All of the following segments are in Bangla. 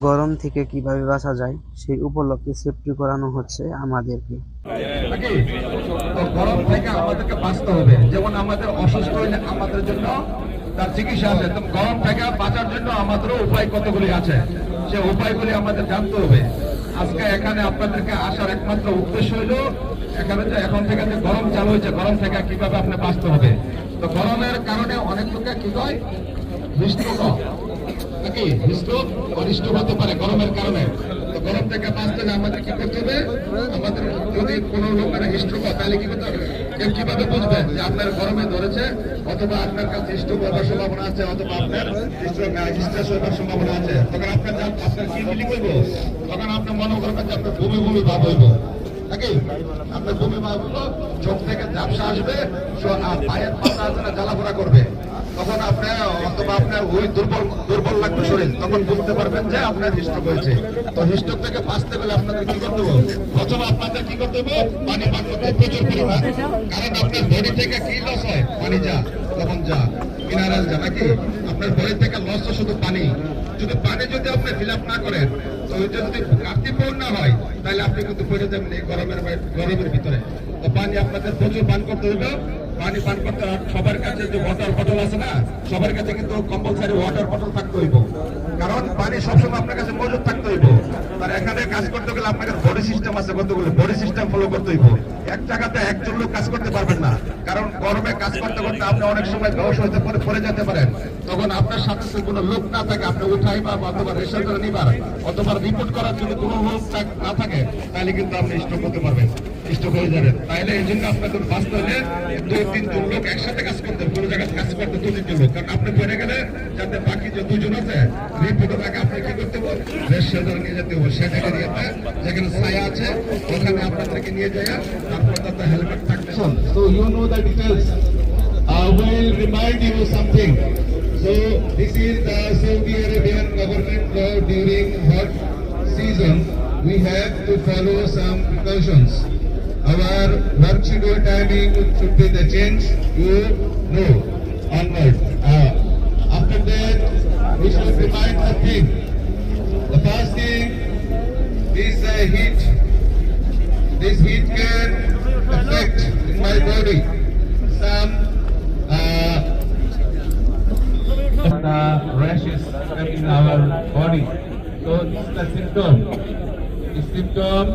গরম থেকে কিভাবে বাঁচা যায় সেই উপলক্ষে সেফটি করানো হচ্ছে আমাদেরকে। তো গরম থেকে আমাদেরকে বাঁচতে হবে। যেমন আমাদের অসুস্থ হইলে আমাদের জন্য তার চিকিৎসা আছে, তো গরম থেকে বাঁচার জন্য আমাদেরও উপায় কতগুলি আছে, সে উপায়গুলি আমাদের জানতে হবে। আজকে এখানে আপনাদেরকে আসার একমাত্র উদ্দেশ্য হইল এখানে যে এখন থেকে যে গরম চালু হয়েছে, গরম থেকে কিভাবে আপনি বাঁচতে হবে। তো গরমের কারণে অনেক লোকে কি হয়, হিস্ট্রোক নাকি হিস্ট্রোক অনিষ্টক হতে পারে গরমের কারণে। তো গরম থেকে বাঁচতে হলে আমাদের কি করতে হবে, আমাদের যদি কোনো লোকের হিস্ট্রোক হয় তাহলে কি করতে হবে, কেউ কিভাবে বুঝবেন যে আপনার গরমে ধরেছে, অথবা আপনার কাছে হিস্ট্রোক হওয়ার সম্ভাবনা আছে, অথবা আপনার হিস্ট্রেস হওয়ার সম্ভাবনা আছে। তখন আপনার কি ফিলিং হইব, তখন আপনি মনে করবেন যে আপনার বমি বমি ভাব হইব নাকি, আপনার বমি ভাব হইব, চোখ থেকে ঝাপসা আসবে, আর পায়ের পাতা আছে না জ্বালাপোড়া করবে। তখন আপনার অথবা আপনার ওই দুর্বল লাগবে শরীর, তখন বুঝতে পারবেন যে আপনার হিস্ট্রোক হয়েছে। তো হিস্ট্রোক থেকে বাঁচতে গেলে আপনাদের কি করতে হবে, প্রথমে আপনাদের কি করতে হবে, পানি পান করতে হবে প্রচুর পরিমাণ। কারণ আপনার বডি থেকে কি লস হয়, পানি যা, লবণ যা, মিনারেল যা নাকি, আপনার বডি থেকে লস তো শুধু পানি। যদি পানি যদি আপনি ফিল আপ না করেন, তো ওইটা যদি ঘাটতি পূরণ না হয়, তাহলে আপনি কিন্তু পড়ে যাবেন এই গরমের ভিতরে। তো পানি আপনাদের প্রচুর পান করতে হবে। পানি পান করতে সবার কাছে যে ওয়াটার বটল আছে না, সবার কাছে কিন্তু কম্পালসারি ওয়াটার বটল থাকতে হইব, কারণ পানি সবসময় আপনার কাছে মজুদ থাকতে হইব। আর এখানে কাজ করতে গেলে আপনাকে বডি সিস্টেম আছে, কতগুলো বডি সিস্টেম ফলো করতে হইব। এক জায়গাতে একজন লোক কাজ করতে পারবেন না, কারণ গরমে কাজ করতে করতে আপনি অনেক সময় বেহুশ হইতে পড়ে যেতে পারেন। তখন আপনার সাথে কোনো লোক না থাকে, আপনি উঠাইবার অথবা রেশন করে নিবার অথবা রিপোর্ট করার জন্য কোনো লোক না থাকে, তাহলে কিন্তু আপনি স্ট্রোক হতে পারবেন, স্ট্রোক হয়ে যাবেন। তাইলে এই জন্য আপনাদের বাঁচতে হলে 2-3 লোক একসাথে কাজ করতে, কোনো জায়গায় কাজ করতে 2-3 লোক, কারণ আপনি পড়ে গেলে যাতে বাকি যে 2 জন আছে রিপোর্টের আগে আপনি কি করতে হবে, রেশন করে নিয়ে যেতে হবে। সেটা এরিয়াতে যেখানে ছায়া আছে ওখানে আপনাদেরকে নিয়ে যায়, তারপর তাতে হেলমেট থাকবে। So you know the details. Will remind you something. So this is the Saudi Arabian government law. During hot season we have to follow some precautions. Our work schedule timing should be the change, you know, onward. After that we should remind something. The first thing is the heat. This heat can affect in my body some rashes in our body. So this is the symptom. The symptom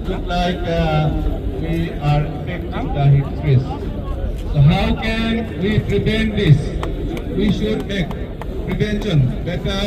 look like we are affecting the heat stress. So how can we prevent this? We should make prevention better.